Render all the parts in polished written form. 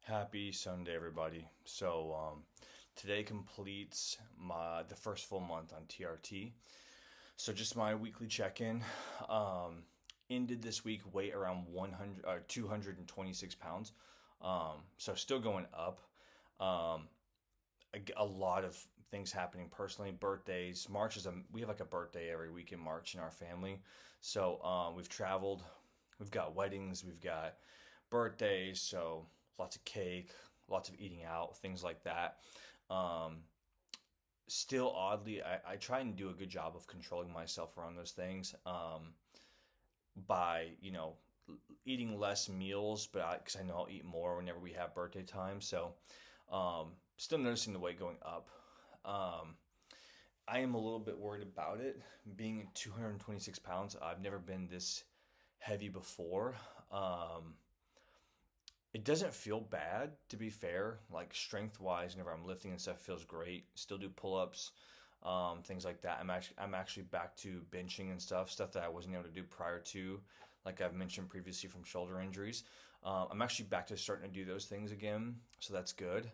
Happy Sunday, everybody. Today completes the first full month on TRT. So just my weekly check-in. Um, Ended this week weight around 100 226 pounds. So still going up. Um, a lot of things happening personally. Birthdays. We have like a birthday every week in March in our family. We've traveled. We've got weddings. We've got birthdays. So lots of cake, lots of eating out, things like that. Um, Still, oddly, I try and do a good job of controlling myself around those things by, eating less meals, but because I know I'll eat more whenever we have birthday time. Still noticing the weight going up. Um, I am a little bit worried about it. Being 226 pounds, I've never been this heavy before. Um, It doesn't feel bad, to be fair. Like strength wise, whenever I'm lifting and stuff, feels great. Still do pull ups, things like that. I'm actually back to benching and stuff that I wasn't able to do prior to, like I've mentioned previously from shoulder injuries. I'm actually back to starting to do those things again, so that's good.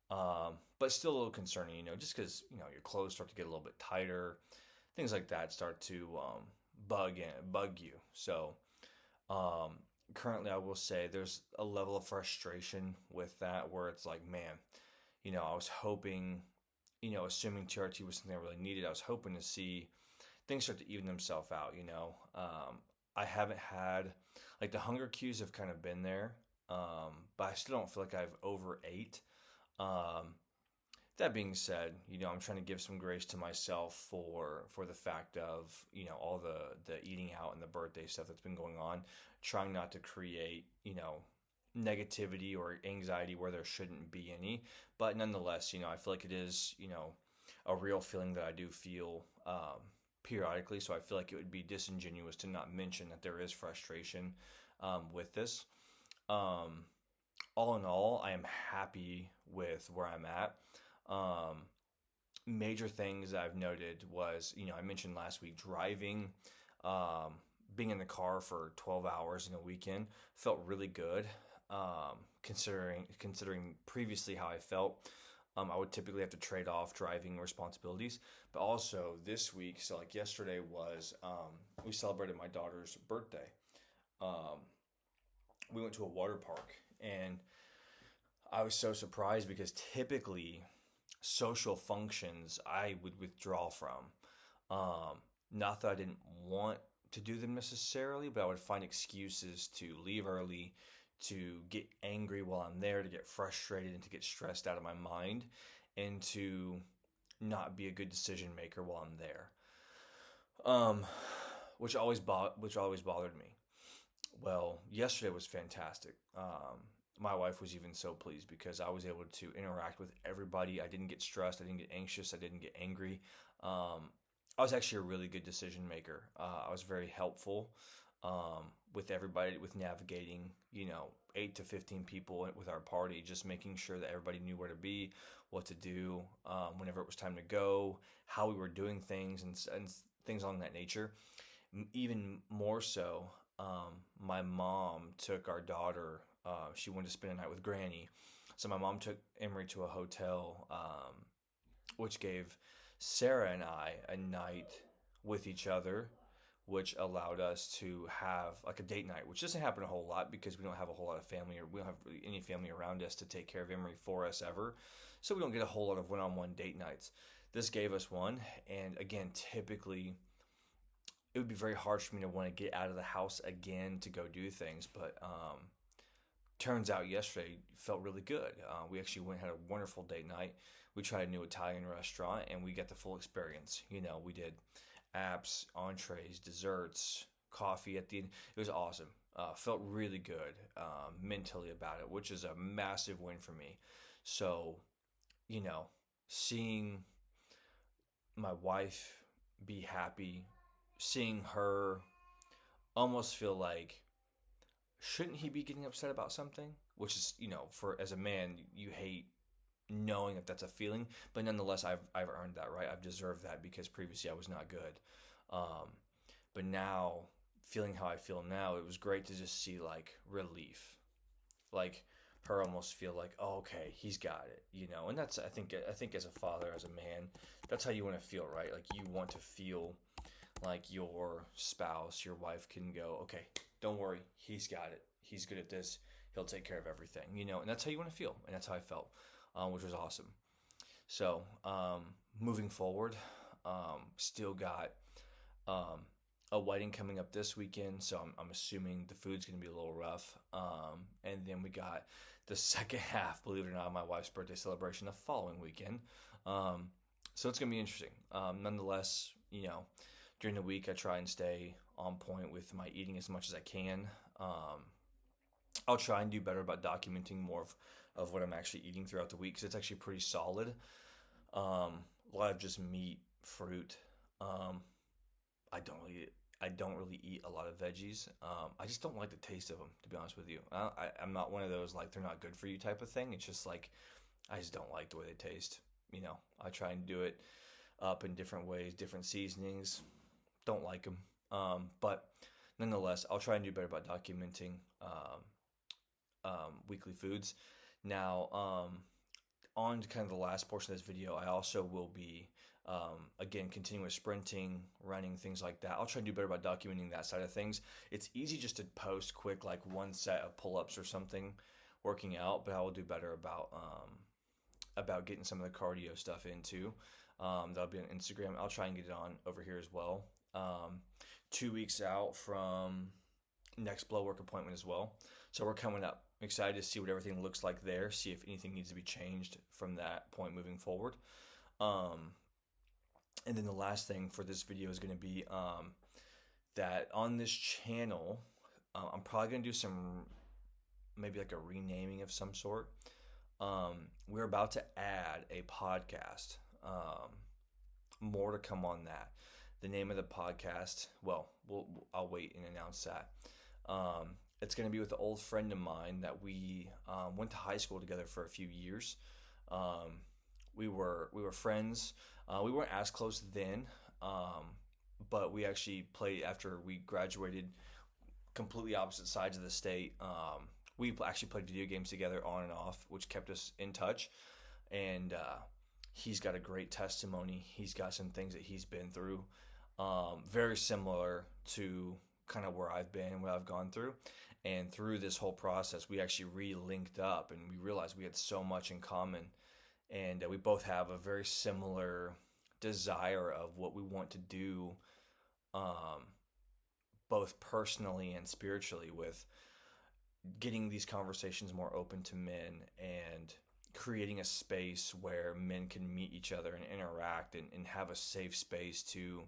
But still a little concerning, just because your clothes start to get a little bit tighter, things like that start to bug you. Um, Currently, I will say there's a level of frustration with that where it's like, man, I was hoping, assuming TRT was something I really needed, I was hoping to see things start to even themselves out. I haven't had, like, the hunger cues have kind of been there, but I still don't feel like I've overate. Um, that being said, I'm trying to give some grace to myself for the fact of all the eating out and the birthday stuff that's been going on, trying not to create negativity or anxiety where there shouldn't be any. But nonetheless, I feel like it is a real feeling that I do feel periodically. So I feel like it would be disingenuous to not mention that there is frustration with this. Um, all in all, I am happy with where I'm at. Um, Major things I've noted was, I mentioned last week driving, um, being in the car for 12 hours in a weekend felt really good. Considering previously how I felt, I would typically have to trade off driving responsibilities. But also this week, so like yesterday was, we celebrated my daughter's birthday. Um, we went to a water park and I was so surprised because typically social functions I would withdraw from. Not that I didn't want to do them necessarily, but I would find excuses to leave early, to get angry while I'm there, to get frustrated and to get stressed out of my mind, and to not be a good decision maker while I'm there. Um, which always bothered me. Well, yesterday was fantastic. My wife was even so pleased because I was able to interact with everybody. I didn't get stressed. I didn't get anxious. I didn't get angry. Um, I was actually a really good decision maker. I was very helpful with everybody with navigating, 8 to 15 people with our party, just making sure that everybody knew where to be, what to do, whenever it was time to go, how we were doing things, and things along that nature. Even more so, my mom took our daughter. She wanted to spend a night with Granny, so my mom took Emery to a hotel, which gave Sarah and I a night with each other, which allowed us to have like a date night, which doesn't happen a whole lot because we don't have a whole lot of family, or we don't have really any family around us to take care of Emery for us ever. So we don't get a whole lot of one-on-one date nights. This gave us one, and again, typically it would be very hard for me to want to get out of the house again to go do things, but turns out yesterday felt really good. We actually went and had a wonderful date night. We tried a new Italian restaurant and we got the full experience. We did apps, entrees, desserts, coffee at the end. It was awesome. Felt really good mentally about it, which is a massive win for me. So, you know, seeing my wife be happy, seeing her almost feel like, shouldn't he be getting upset about something? Which is, for as a man, you hate knowing that that's a feeling, but nonetheless, I've earned that, right? I've deserved that because previously I was not good. Um, but now, feeling how I feel now, it was great to just see like relief. Like her almost feel like, oh, okay, he's got it, and that's, I think as a father, as a man, that's how you want to feel, right? Like, you want to feel like your spouse, your wife can go, okay, don't worry, he's got it, he's good at this, he'll take care of everything, and that's how you want to feel, and that's how I felt, which was awesome. So, moving forward, still got um, a wedding coming up this weekend, so I'm assuming the food's going to be a little rough. And then we got the second half, believe it or not, of my wife's birthday celebration the following weekend. So it's going to be interesting. Nonetheless, during the week, I try and stay on point with my eating as much as I can. I'll try and do better about documenting more of what I'm actually eating throughout the week, because it's actually pretty solid. A lot of just meat, fruit. I don't really I don't really eat a lot of veggies. I just don't like the taste of them, to be honest with you. I'm not one of those like they're not good for you type of thing. It's just like I just don't like the way they taste. I try and do it up in different ways, different seasonings. Don't like them, but nonetheless, I'll try and do better about documenting weekly foods. Now, on to kind of the last portion of this video, I also will be, again, continuing with sprinting, running, things like that. I'll try and do better about documenting that side of things. It's easy just to post quick, like one set of pull-ups or something, working out, but I will do better about getting some of the cardio stuff in too. That'll be on Instagram. I'll try and get it on over here as well. 2 weeks out from next blood work appointment as well. So we're coming up. Excited to see what everything looks like there, see if anything needs to be changed from that point moving forward. And then the last thing for this video is going to be that on this channel, I'm probably going to do some, maybe like a renaming of some sort. We're about to add a podcast. More to come on that. The name of the podcast, well, I'll wait and announce that. It's going to be with an old friend of mine that we went to high school together for a few years. We were friends. We weren't as close then, but we actually played after we graduated, completely opposite sides of the state. We actually played video games together on and off, which kept us in touch. And he's got a great testimony. He's got some things that he's been through, very similar to kind of where I've been and what I've gone through. And through this whole process, we actually re-linked up and we realized we had so much in common. And we both have a very similar desire of what we want to do, both personally and spiritually, with getting these conversations more open to men and creating a space where men can meet each other and interact and have a safe space to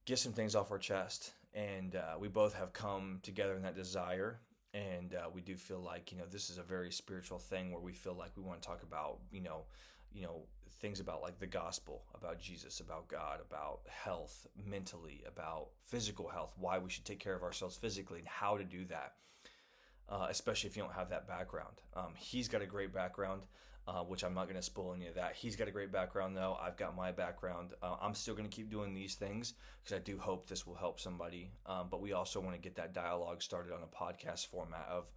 get some things off our chest. And we both have come together in that desire. And we do feel like, this is a very spiritual thing where we feel like we want to talk about, things about like the gospel, about Jesus, about God, about health mentally, about physical health, why we should take care of ourselves physically and how to do that, especially if you don't have that background. He's got a great background, which I'm not going to spoil any of that. He's got a great background, though. I've got my background. I'm still going to keep doing these things because I do hope this will help somebody. But we also want to get that dialogue started on a podcast format of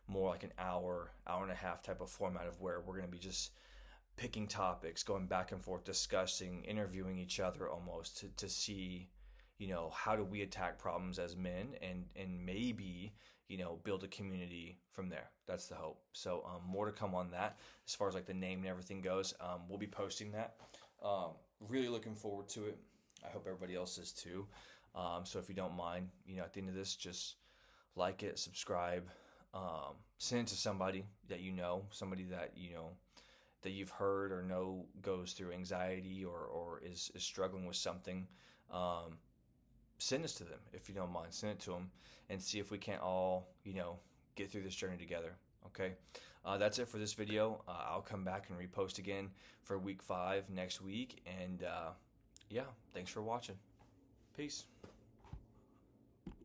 more like an hour and a half type of format of where we're going to be just picking topics, going back and forth, discussing, interviewing each other almost to see, how do we attack problems as men and maybe, build a community from there. That's the hope. So more to come on that as far as like the name and everything goes. We'll be posting that. Really looking forward to it. I hope everybody else is too. So if you don't mind, at the end of this, just like it, subscribe, send it to somebody that somebody that that you've heard or know goes through anxiety or is struggling with something. Send this to them if you don't mind. Send it to them and see if we can't all, get through this journey together. Okay. That's it for this video. I'll come back and repost again for week 5 next week. And yeah, thanks for watching. Peace.